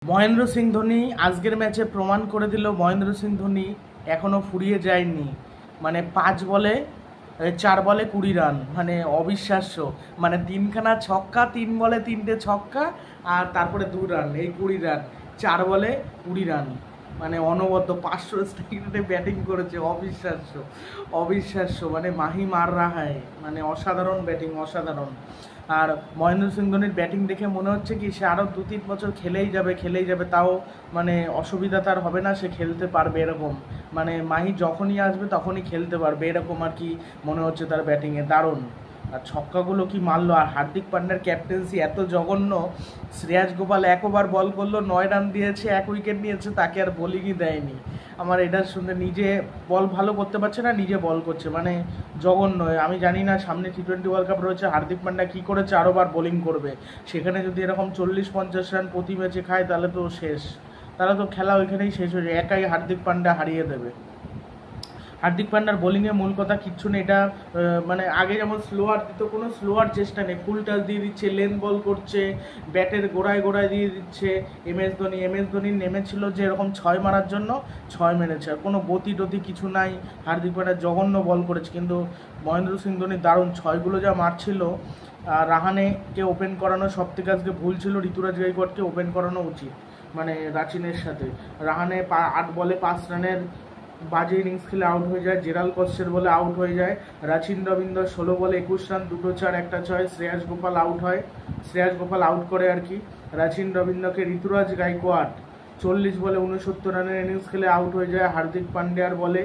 মহেন্দ্র সিং ধোনি আজকের ম্যাচে প্রমাণ করে দিল মহেন্দ্র সিং ধোনি এখনও ফুরিয়ে যায়নি। মানে 5 বলে 4 বলে 20 রান, মানে অবিশ্বাস্য। মানে 3খানা ছক্কা, 3 বলে 3টে ছক্কা, আর তারপরে 2 রান, এই 20 রান। 4 বলে 20 রান, মানে অনবদ্য 500 স্ট্রাইক রেটে ব্যাটিং করেছে। অবিশ্বাস্য, অবিশ্বাস্য। মানে মাহি মার রাহায়, মানে অসাধারণ ব্যাটিং, অসাধারণ। আর মহেন্দ্র সিং ধোনির ব্যাটিং দেখে মনে হচ্ছে কি সে আরও 2-3 বছর খেলেই যাবে, তাও মানে অসুবিধা তার হবে না, সে খেলতে পারবে এরকম। মানে মাহি যখনই আসবে তখনই খেলতে পারবে এরকম আর কি মনে হচ্ছে তার ব্যাটিংয়ে। দারুণ। আর ছক্কাগুলো কি মারলো! আর হার্দিক পান্ড্যার ক্যাপ্টেন্সি এত জঘন্য। শ্রেয়াস গোপাল 1 ওভার বল করলো, 9 রান দিয়েছে, 1 উইকেট নিয়েছে, তাকে আর বোলিংই দেয়নি। আমার এটা শুনে নিজে বল ভালো করতে পারছে না, নিজে বল করছে, মানে জঘন্য। আমি জানি না সামনে T20 ওয়ার্ল্ড কাপ রয়েছে, হার্দিক পান্ড্যা কী করে 4 ওভার বোলিং করবে। সেখানে যদি এরকম 40-50 রান প্রতি ম্যাচে খায় তাহলে তো শেষ, তাহলে তো খেলা ওইখানেই শেষ হয়ে যায়, একাই হার্দিক পান্ড্যা হারিয়ে দেবে। হার্দিক পান্ডার বোলিংয়ে মূল কথা কিচ্ছু নেই। এটা মানে আগে যেমন স্লোয়ার দিত, কোনো স্লোয়ার চেষ্টা নেই, ফুল টাচ দিয়ে দিচ্ছে, লেন বল করছে, ব্যাটের গোড়ায় দিয়ে দিচ্ছে। এম এস ধোনি নেমেছিল যে এরকম 6 মারার জন্য, 6 মেরেছে, আর কোনো গতি টতি কিছু নাই। হার্দিক পান্ডা জঘন্য বল করেছে, কিন্তু মহেন্দ্র সিং ধোনি দারুণ 6গুলো যা মারছিল। রাহানেকে ওপেন করানো সব থেকে আজকে ভুল ছিল, ঋতুরাজ গাইকোয়াড়কে ওপেন করানো উচিত, মানে রাচিনের সাথে। রাহানে 8 বলে 5 রানের বাজে ইনিংস খেলে আউট হয়ে যায়, জেরাল কস্টের বলে আউট হয়ে যায়। রাচিন রবীন্দ্র 16 বলে 21 রান, 2 4 1 6। শ্রেয়াস গোপাল আউট হয়, শ্রেয়াস গোপাল আউট করে আর কি রাচিন রবীন্দ্রকে। ঋতুরাজ গাইকোয়াড় 40 বলে 69 রানের ইনিংস খেলে আউট হয়ে যায়। হার্দিক পান্ডিয়ার বলে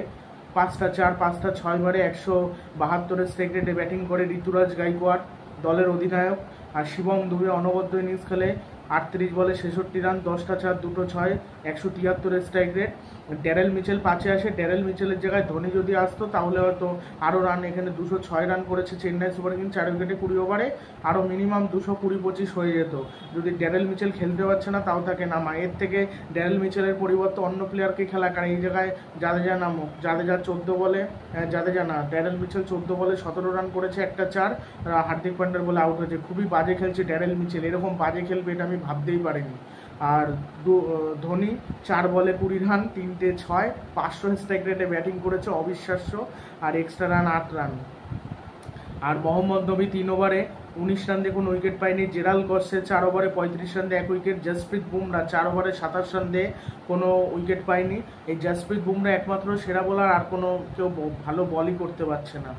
5টা 4 5টা 6 মারে 172 স্ট্রাইক রেটে ব্যাটিং করে ঋতুরাজ গাইকোয়াড়, দলের অধিনায়ক। আর শিবম দুবে অনবদ্য ইনিংস খেলে 38 বলে 66 রান, 10টা 4 2 6, 173 স্ট্রাইক রেট। ড্যারেল মিচেল 5-এ আসে। ড্যারেল মিচেলের জায়গায় ধোনি যদি আসতো তাহলে হয়তো আরও রান, এখানে 206 রান করেছে চেন্নাই সুপার কিংস 4 উইকেটে 20 ওভারে, আরও মিনিমাম 220-25 হয়ে যেত যদি ড্যারেল মিচেল খেলতে পারছে না তাও তাকে নামা। এর থেকে ড্যারেল মিচেলের পরিবর্তে অন্য প্লেয়ারকে খেলা, কারণ এই জায়গায় জাদেজা নামুক। জাদেজা 14 বলে, জাদেজা না, ড্যারেল মিচেল 14 বলে 17 রান করেছে, 1টা 4। হার্দিক পান্ড্যার বলে আউট হয়েছে। খুবই বাজে খেলছে ড্যারেল মিচেল, এরকম বাজে খেলবে এটা আমি ভাবতেই পারিনি। আর ধোনি 4 বলে 20 রান, 3টে 6, 500 স্ট্রাইক রেটে ব্যাটিং করেছে, অবিশ্বাস্য। আর এক্সট্রা রান 8 রান। আর মোহাম্মদ নবী 3 ওভারে 19 রান দিয়ে কোনো উইকেট পায়নি। জেরাল গসে 4 ওভারে 35 রান দিয়ে 1 উইকেট। জসপ্রীত বুমরা 4 ওভারে 27 রান দিয়ে কোনো উইকেট পায়নি। এই জসপ্রীত বুমরা একমাত্র সেরা বোলার, আর কোনো কেউ ভালো বলই করতে পারছে না।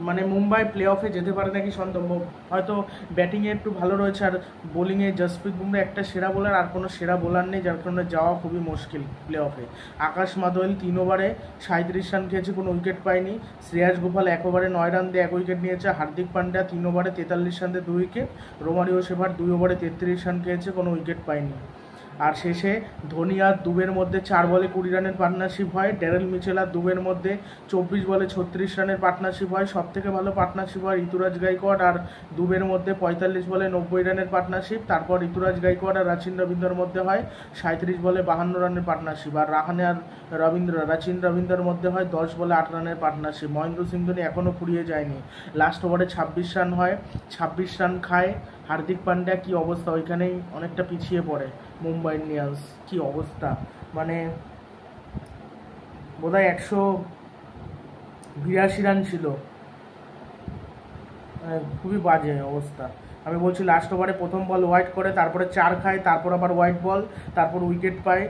মানে মুম্বাই প্লে অফে যেতে পারে নাকি সন্দেহ, হয়তো ব্যাটিংয়ে একটু ভালো রয়েছে, আর বোলিংয়ে জসপ্রীত বুমরা একটা সেরা বোলার, আর কোনো সেরা বোলার নেই, যার কারণে যাওয়া খুবই মুশকিল প্লে অফে। আকাশ মাদোয়েল 3 ওভারে 37 রান খেয়েছে, কোনো উইকেট পায়নি। শ্রেয়াস গোপাল 1 ওভারে 9 রান দিয়ে 1 উইকেট নিয়েছে। হার্দিক পান্ড্যা 3 ওভারে 43 রান দিয়ে 2 উইকেট। রোমারিও শেফার 2 ওভারে 33 রান খেয়েছে, কোনো উইকেট পায়নি। আর শেষে ধোনি আর দুবের মধ্যে 4 বলে 20 রানের পার্টনারশিপ হয়। ড্যারেল মিচেল আর দুবের মধ্যে 24 বলে 36 রানের পার্টনারশিপ হয়। সবথেকে ভালো পার্টনারশিপ হয় ঋতুরাজ গাইকোয়াড় আর দুবের মধ্যে 45 বলে 90 রানের পার্টনারশিপ। তারপর ঋতুরাজ গাইকোয়াড় আর রাচিন রবীন্দ্রর মধ্যে হয় 37 বলে 52 রানের পার্টনারশিপ। আর রাহানে আর রাচিন রবীন্দ্রর মধ্যে হয় 10 বলে 8 রানের পার্টনারশিপ। মহেন্দ্র সিং ধোনি এখনও ফুরিয়ে যায়নি। লাস্ট ওভারে 26 রান হয়, 26 রান খায়। হার্দিক পান্ড্যা কী অবস্থা, ওইখানেই অনেকটা পিছিয়ে পড়ে মুম্বাই ইন্ডিয়ান্স। কী অবস্থা, মানে বোধহয় 182 রান ছিল, খুবই বাজে অবস্থা। আমি বলছি লাস্ট ওভারে প্রথম বল ওয়াইড করে, তারপরে 4 খায়, তারপর আবার ওয়াইড বল, তারপর উইকেট পায়,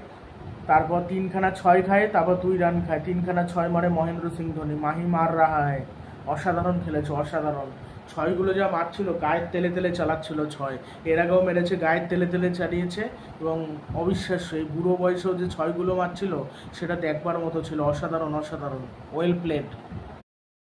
তারপর 3খানা 6 খায়, তারপর 2 রান খায়। 3খানা 6 মারে মহেন্দ্র সিং ধোনি, মাহি মার রাহা হয়। অসাধারণ খেলেছে, অসাধারণ। 6গুলো যা মারছিল গায়ের তেলে তেলে চালাচ্ছিল 6, এর আগেও মেরেছে, গায়ের তেলে তেলে চালিয়েছে, এবং অবিশ্বাস্য এই বুড়ো বয়সেও যে 6গুলো মারছিল সেটা দেখবার মতো ছিল। অসাধারণ, অসাধারণ, ওয়েল প্লেড।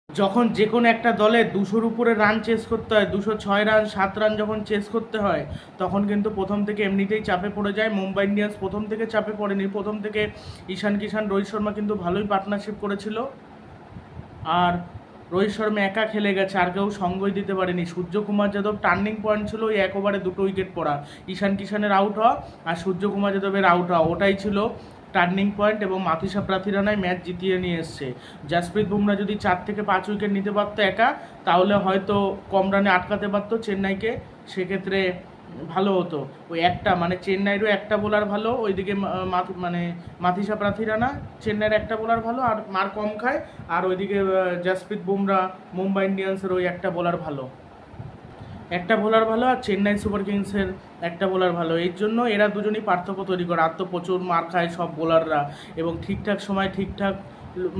যখন যে কোনো একটা দলে 200-র উপরে রান চেস করতে হয়, 206 রান 7 রান যখন চেস করতে হয়, তখন কিন্তু প্রথম থেকে এমনিতেই চাপে পড়ে যায়। মুম্বাই ইন্ডিয়ান্স প্রথম থেকে চাপে পড়েনি, প্রথম থেকে ঈশান কিষান, রোহিত শর্মা কিন্তু ভালোই পার্টনারশিপ করেছিল। আর রোহিত শর্মা একা খেলে গেছে, আর কেউ সঙ্গই দিতে পারেনি। সূর্যকুমার যাদব টার্নিং পয়েন্ট ছিল ওই 1 ওভারে 2টো উইকেট পড়া, ঈশান কিষানের আউট হওয়া আর সূর্যকুমার যাদবের আউট হওয়া, ওটাই ছিল টার্নিং পয়েন্ট, এবং মাথিসা প্রাথিরানায় ম্যাচ জিতিয়ে নিয়ে এসছে। জসপ্রীত বুমরা যদি 4 থেকে 5 উইকেট নিতে পারতো একা, তাহলে হয়তো কম রানে আটকাতে পারতো চেন্নাইকে। সেক্ষেত্রে ভালো হতো। ওই একটা মানে চেন্নাইয়েরও একটা বোলার ভালো, ওইদিকে মানে মাথিসা প্রাথিরানা, চেন্নাইয়ের একটা বোলার ভালো আর মার কম খায়, আর ওইদিকে জাসপ্রীত বুমরা মুম্বাই ইন্ডিয়ান্সের ওই একটা বোলার ভালো, একটা বোলার ভালো, আর চেন্নাই সুপার কিংসের একটা বোলার ভালো। এই জন্য এরা দুজনই পার্থক্য তৈরি করে। আর তো প্রচুর মার খায় সব বোলাররা, এবং ঠিকঠাক সময় ঠিকঠাক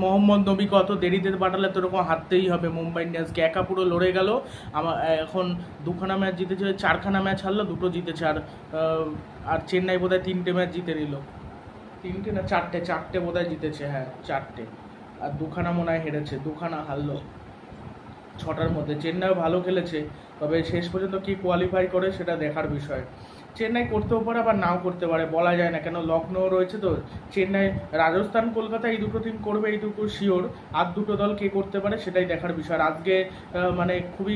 মোহাম্মদ নবীকে অত দেরিতে পাঠালে তো এরকম হারতেই হবে মুম্বাই ইন্ডিয়ান্সকে। একা পুরো লড়ে গেল। আমার এখন দুখানা ম্যাচ জিতেছে, চারখানা ম্যাচ হারলো, দুটো জিতেছে। আর চেন্নাই বোধহয় 3টে ম্যাচ জিতে নিল, 3টে না 4টে, 4টে বোধহয় জিতেছে, হ্যাঁ 4টে। আর দুখানা মনে হয় হেরেছে, দুখানা হারলো 6টার মধ্যে। চেন্নাইও ভালো খেলেছে, তবে শেষ পর্যন্ত কি কোয়ালিফাই করে সেটা দেখার বিষয়। চেন্নাই করতেও পারে আবার নাও করতে পারে, বলা যায় না, কেন লখনৌ রয়েছে তো। চেন্নাই, রাজস্থান, কলকাতা এই দুটো টিম করবে, এইটুকু শিওর। আর দুটো দল কে করতে পারে সেটাই দেখার বিষয়। আর আজকে মানে খুবই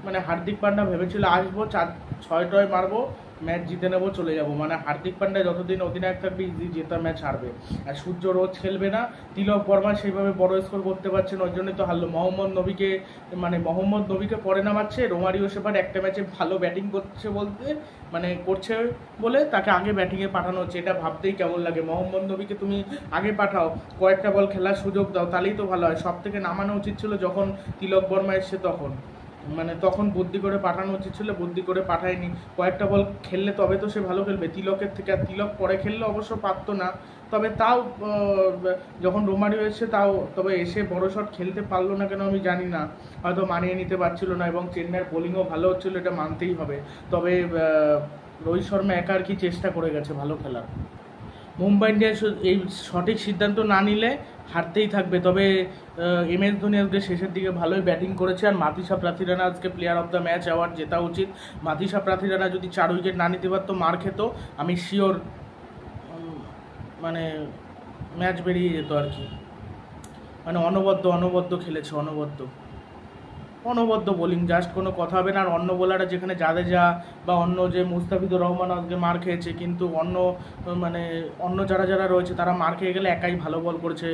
মানে হার্দিক পান্ডা ভেবেছিল আসবো 4-6 মারবো, ম্যাচ জিতে নেবো, চলে যাবো। মানে হার্দিক পান্ডা যতদিন অধিনায়ক থাকবে ইজি জেতা ম্যাচ হারবে। আর সূর্য রোজ খেলবে না, তিলক বর্মা সেইভাবে বড় স্কোর করতে পারছে না, ওই জন্যই তো হারলো। মোহাম্মদ নবীকে পরে নামাচ্ছে, রোমারিও সেবার একটা ম্যাচে ভালো ব্যাটিং করছে বলে তাকে আগে ব্যাটিংয়ে পাঠানো হচ্ছে। এটা ভাবতেই কেমন লাগে। মোহাম্মদ নবীকে তুমি আগে পাঠাও, কয়েকটা বল খেলার সুযোগ দাও, তাহলেই তো ভালো হয়। সব থেকে নামানো উচিত ছিল যখন তিলক বর্মা এসছে, তখন বুদ্ধি করে পাঠানো উচিত ছিল, বুদ্ধি করে পাঠায়নি। কয়েকটা বল খেললে তবে তো সে ভালো খেলবে তিলকের থেকে। আর তিলক পরে খেললে অবশ্য পারতো না, তবে তাও যখন রোমারিও এসছে তবে এসে বড় শট খেলতে পারলো না কেন আমি জানি না, হয়তো মানিয়ে নিতে পারছিল না। এবং চেন্নাইয়ের বোলিংও ভালো হচ্ছিলো, এটা মানতেই হবে। তবে রোহিত শর্মা একা আর কি চেষ্টা করে গেছে ভালো খেলার। মুম্বাই ইন্ডিয়ান্স এই সঠিক সিদ্ধান্ত না নিলে হারতেই থাকবে। তবে MS ধোনি আজকে শেষের দিকে ভালোই ব্যাটিং করেছে। আর মাথিসা প্রাথিরানা আজকে player of the match award জেতা উচিত। মাথিসা প্রাথিরানা যদি 4 উইকেট না নিতে পারতো, মার খেত, আমি শিওর মানে ম্যাচ বেরিয়ে যেত আর কি। মানে অনবদ্য খেলেছে, অনবদ্য বোলিং, জাস্ট কোনো কথা হবে না। আর অন্য বোলাররা যেখানে জাদেজা বা অন্য যে মুস্তাফিজুর রহমান আজকে মার খেয়েছে, কিন্তু অন্য যারা রয়েছে তারা মার খেয়ে গেলে একাই ভালো বল করেছে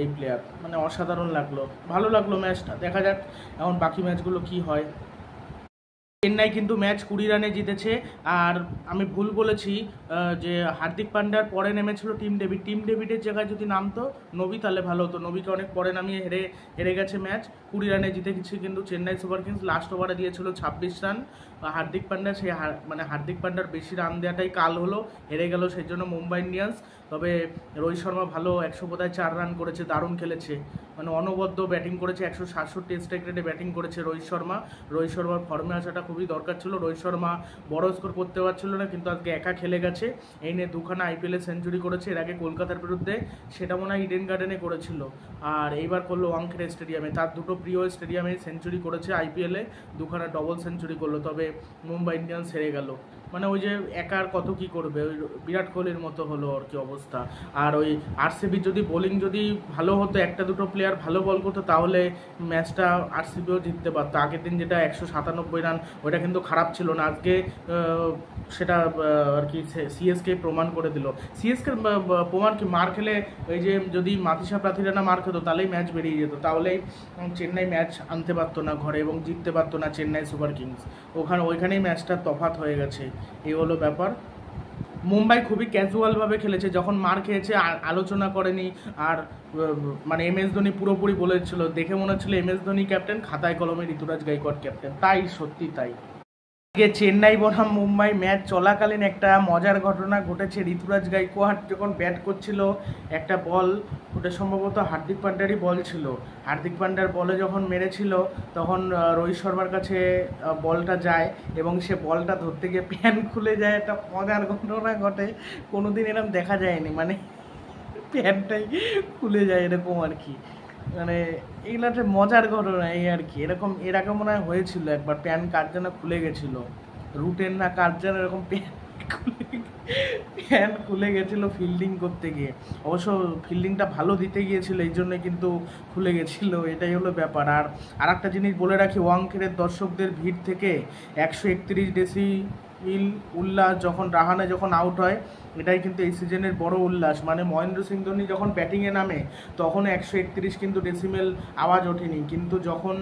এই প্লেয়ার। মানে অসাধারণ লাগলো, ভালো লাগলো ম্যাচটা। দেখা যাক এখন বাকি ম্যাচগুলো কি হয়। চেন্নাই কিন্তু ম্যাচ 20 রানে জিতেছে। আর আমি ভুল বলেছি, যে হার্দিক পান্ডার পরে নেমেছিল টিম ডেভিডের জায়গায় যদি নামতো নবী, তাহলে ভালো হতো। নবীকে অনেক পরে নামিয়ে হেরে গেছে ম্যাচ। 20 রানে জিতে গেছে কিন্তু চেন্নাই সুপার কিংস। লাস্ট ওভারে দিয়েছিল 26 রান হার্দিক পান্ডা। হার্দিক পান্ডার বেশি রান দেওয়াটাই কাল হলো, হেরে গেল সেই জন্য মুম্বাই ইন্ডিয়ান্স। তবে রোহিত শর্মা ভালো, 104 রান করেছে, দারুণ খেলেছে। মানে অনবদ্য ব্যাটিং করেছে, 167 স্ট্রাইক রেটে ব্যাটিং করেছে রোহিত শর্মার ফর্মে আসাটা খুবই দরকার ছিল। রোহিত শর্মা বড় স্কোর করতে পারছিল না, কিন্তু আজকে একা খেলে গেছে। এই নিয়ে 2খানা IPL-এ সেঞ্চুরি করেছে। এর আগে কলকাতার বিরুদ্ধে সেটা মনে হয় ইডেন গার্ডেনে করেছিল, আর এইবার করলো ওয়াংখেড়ে স্টেডিয়ামে। তার দুটো প্রিয় স্টেডিয়ামে সেঞ্চুরি করেছে IPL-এ, 2খানা ডবল সেঞ্চুরি করলো। তবে মুম্বাই ইন্ডিয়ান্স হেরে গেল। মানে ওই যে একা আর কত কি করবে, ওই বিরাট কোহলির মতো হলো আর কি অবস্থা। আর ওই RCB যদি বোলিং যদি ভালো হতো, একটা দুটো প্লেয়ার ভালো বল করতো, তাহলে ম্যাচটা RCBও জিততে পারতো। আগের দিন যেটা 197 রান, ওইটা কিন্তু খারাপ ছিল না। আজকে সেটা আর কি CSK প্রমাণ করে দিল। CSK প্রমাণ কি, মার খেলে ওই যে যদি মাথিসা প্রাথিরানা মার খেতো তাহলেই ম্যাচ বেরিয়ে যেত, তাহলেই চেন্নাই ম্যাচ আনতে পারতো না ঘরে এবং জিততে পারতো না চেন্নাই সুপার কিংস। ওইখানেই ম্যাচটা তফাৎ হয়ে গেছে, এই হলো ব্যাপার। মুম্বাই খুবই ক্যাজুয়ালভাবে খেলেছে, যখন মার খেয়েছে আলোচনা করেনি। আর মানে MS ধোনি পুরোপুরি বলেছিল, দেখে মনে হচ্ছিল MS ধোনি ক্যাপ্টেন, খাতায় কলমে ঋতুরাজ গাইকোয়াড় ক্যাপ্টেন। তাই সত্যি তাই। আজকে চেন্নাই বনাম মুম্বাই ম্যাচ চলাকালীন একটা মজার ঘটনা ঘটেছে। ঋতুরাজ গাইকোয়াড় যখন ব্যাট করছিল, একটা বল, ওটা সম্ভবত হার্দিক পান্ডারই বল ছিল, হার্দিক পান্ডার বলে যখন মেরেছিল, তখন রোহিত শর্মার কাছে বলটা যায় এবং সে বলটা ধরতে গিয়ে প্যান্ট খুলে যায়। একটা মজার ঘটনা ঘটে, কোনোদিন এরকম দেখা যায়নি। মানে প্যান্টটাই খুলে যায় এরকম আর কি। মানে এগুলো একটা মজার ঘটনা, এই আর কি। এর আগে মনে হয় হয়েছিল একবার, প্যান্ট কার যেন খুলে গেছিলো, রুটেন না কার যেন এরকম প্যান্ট খুলে গেছিলো ফিল্ডিং করতে গিয়ে। অবশ্য ফিল্ডিংটা ভালো দিতে গিয়েছিল, এই জন্য কিন্তু খুলে গেছিলো, এটাই হলো ব্যাপার। আর একটা জিনিস বলে রাখি, ওয়াংখেড়ের দর্শকদের ভিড় থেকে 131 ডেসি উল্লাস, যখন রাহানে যখন আউট হয়, এটাই কিন্তু এই সিজনের বড় উল্লাস। মানে মহেন্দ্র সিং ধোনি যখন ব্যাটিংয়ে নামে তখন 131 কিন্তু ডেসিমেল আওয়াজ ওঠেনি, কিন্তু যখন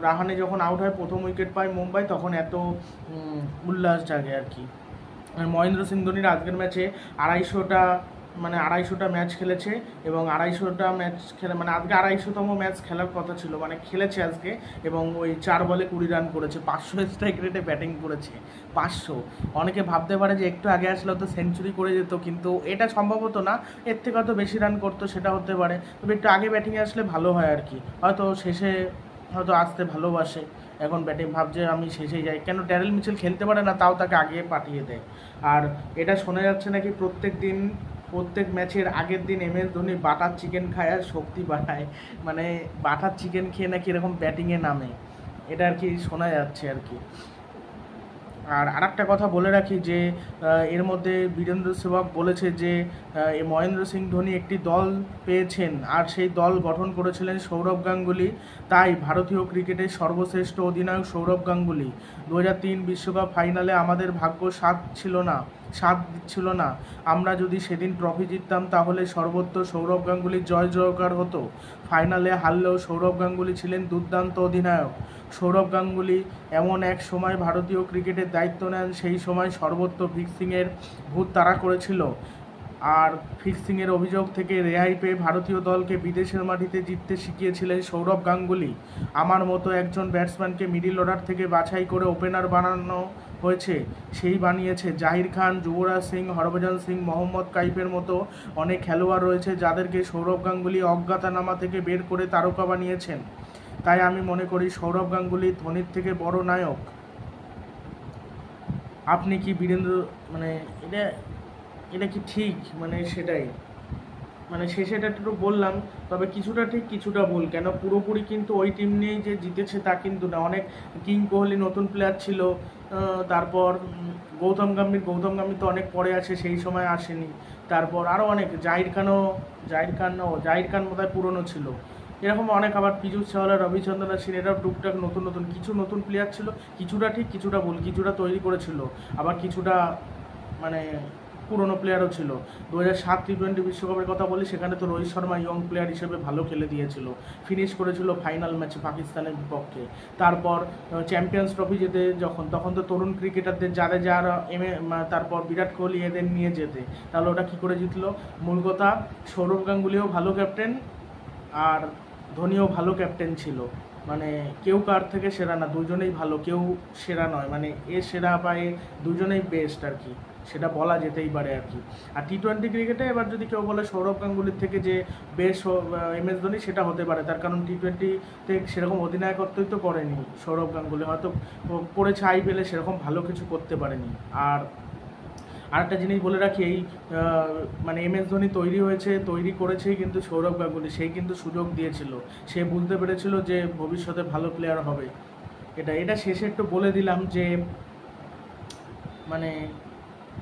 রাহানে যখন আউট হয়, প্রথম উইকেট পায় মুম্বাই, তখন এত উল্লাস জাগে আর কি। মহেন্দ্র সিং ধোনির আজকের ম্যাচে 250টা ম্যাচ খেলেছে, এবং 250টা ম্যাচ খেলে মানে আজকে 250তম ম্যাচ খেলার কথা ছিল, মানে খেলেছে আজকে, এবং ওই 4 বলে 20 রান করেছে, 500 স্ট্রাইক রেটে ব্যাটিং করেছে। 500, অনেকে ভাবতে পারে যে একটু আগে আসলে তো সেঞ্চুরি করে যেত, কিন্তু এটা সম্ভবত না, এর থেকে হয়তো বেশি রান করতো, সেটা হতে পারে, তবে একটু আগে ব্যাটিংয়ে আসলে ভালো হয় আর কি। হয়তো শেষে হয়তো আসতে ভালোবাসে, এখন ব্যাটিং ভাবছে আমি শেষেই যাই, কেন ড্যারেল মিচেল খেলতে পারে না, তাও তাকে আগে পাঠিয়ে দেয়। আর এটা শোনা যাচ্ছে নাকি প্রত্যেক ম্যাচের আগের দিন MS ধোনি বাটার চিকেন খায় আর শক্তি বাড়ায়, মানে বাটার চিকেন খেয়ে নাকি এরকম ব্যাটিংয়ে নামে, এটা আর কি শোনা যাচ্ছে আর কি। আর আরেকটা কথা বলে রাখি যে এর মধ্যে বীরেন্দ্র সেহবাগ বলেছে যে মহেন্দ্র সিং ধোনি একটি দল পেয়েছেন, আর সেই দল গঠন করেছিলেন সৌরভ গাঙ্গুলি, তাই ভারতীয় ক্রিকেটের সর্বশ্রেষ্ঠ অধিনায়ক সৌরভ গাঙ্গুলি। 2003 বিশ্বকাপ ফাইনালে আমাদের ভাগ্য সাথ দিচ্ছিল না, আমরা যদি সেদিন ট্রফি জিততাম তাহলে সর্বত্র সৌরভ গাঙ্গুলির জয় জয়কার হতো। ফাইনালে হারলেও সৌরভ গাঙ্গুলি ছিলেন দুর্দান্ত অধিনায়ক। সৌরভ গাঙ্গুলি এমন এক সময় ভারতীয় ক্রিকেটের দায়িত্ব নেন, সেই সময় সর্বত্র ফিক্সিংয়ের ভূত তাড়া করেছিল, আর ফিক্সিংয়ের অভিযোগ থেকে রেহাই পেয়ে ভারতীয় দলকে বিদেশের মাটিতে জিততে শিখিয়েছিলেন সৌরভ গাঙ্গুলি। আমার মতো একজন ব্যাটসম্যানকে মিডল অর্ডার থেকে বাছাই করে ওপেনার বানানো হয়েছে, সেই বানিয়েছে জাহির খান, যুবরাজ সিং, হরভজন সিং, মোহাম্মদ কাইফের মতো অনেক খেলোয়াড় রয়েছে যাদেরকে সৌরভ গাঙ্গুলি অজ্ঞাতনামা থেকে বের করে তারকা বানিয়েছেন। তাই আমি মনে করি সৌরভ গাঙ্গুলি ধোনির থেকে বড় নায়ক। আপনি কি বীরেন্দ্র মানে এটা কি ঠিক? মানে সেটাই, মানে শেষেটা একটু বললাম, তবে কিছুটা ঠিক কিছুটা ভুল, কেন পুরোপুরি কিন্তু ওই টিম নিয়েই যে জিতেছে তা কিন্তু না। অনেক কিং কোহলি নতুন প্লেয়ার ছিল, তারপর গৌতম গম্ভীর তো অনেক পরে আছে, সেই সময় আসেনি। তারপর আরও অনেক, জাহির খান বোধহয় পুরনো ছিল, এরকম অনেক, আবার পীযুষ চাওলা, রবিচন্দ্রন অশ্বিন, এরাও টুকটাক নতুন প্লেয়ার ছিল। কিছুটা ঠিক কিছুটা ভুল, কিছুটা তৈরি করেছিল, আবার কিছুটা মানে পুরনো প্লেয়ারও ছিল। 2007 টি20 বিশ্বকাপের কথা বলি, সেখানে তো রোহিত শর্মা ইয়ং প্লেয়ার হিসেবে ভালো খেলে দিয়েছিল, ফিনিশ করেছিল ফাইনাল ম্যাচে পাকিস্তানের বিপক্ষে। তারপর চ্যাম্পিয়ন্স ট্রফি যেতে তখন তো তরুণ ক্রিকেটারদের যারা তারপর বিরাট কোহলি এদের নিয়ে যেতে, তাহলে ওটা কী করে জিতলো? মূল কথা, সৌরভ গাঙ্গুলিও ভালো ক্যাপ্টেন আর ধোনিও ভালো ক্যাপ্টেন ছিল, মানে কেউ কার থেকে সেরা না, দুজনেই ভালো, কেউ সেরা নয়, মানে এ সেরা বা এ দুজনেই বেস্ট আর কি, সেটা বলা যেতেই পারে আর কি। আর টি20 ক্রিকেটে এবার যদি কেউ বলে সৌরভ গাঙ্গুলির থেকে যে বেস্ট MS ধোনি, সেটা হতে পারে, তার কারণ টি20তে সেরকম অধিনায়কত্বই তো করেনি সৌরভ গাঙ্গুলি, হয়তো করেছে IPL সেরকম ভালো কিছু করতে পারেনি। আর আরেকটা জিনিস বলে রাখি, এই মানে MS ধোনি তৈরি করেছেই কিন্তু সৌরভ গাঙ্গুলি, সেই কিন্তু সুযোগ দিয়েছিল, সে বুঝতে পেরেছিল যে ভবিষ্যতে ভালো প্লেয়ার হবে। এটা শেষে একটু বলে দিলাম যে মানে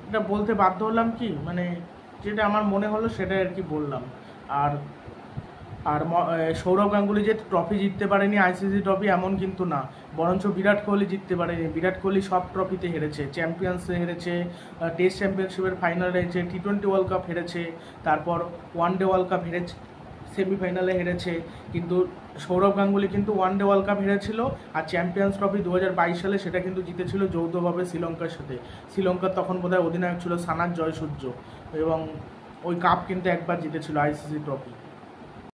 এটা বলতে বাধ্য হলাম কি, মানে যেটা আমার মনে হলো সেটাই আর কি বললাম। আর আর সৌরভ গাঙ্গুলি যে ট্রফি জিততে পারেনি, ICC ট্রফি, এমন কিন্তু না, বরঞ্চ বিরাট কোহলি জিততে পারেনি। বিরাট কোহলি সব ট্রফিতে হেরেছে, চ্যাম্পিয়ন্সে হেরেছে, টেস্ট চ্যাম্পিয়নশিপের ফাইনাল হেরেছে, টি20 ওয়ার্ল্ড কাপ হেরেছে, তারপর ওয়ানডে ওয়ার্ল্ড কাপ হেরেছে, সেমিফাইনালে হেরেছে। কিন্তু সৌরভ গাঙ্গুলি কিন্তু ওয়ানডে ওয়ার্ল্ড কাপ হেরেছিল, আর চ্যাম্পিয়ন্স ট্রফি 2022 সালে সেটা কিন্তু জিতেছিল যৌথভাবে শ্রীলঙ্কার সাথে। শ্রীলঙ্কার তখন বোধহয় অধিনায়ক ছিল সানাথ জয়সূর্য, এবং ওই কাপ কিন্তু একবার জিতেছিল ICC ট্রফি।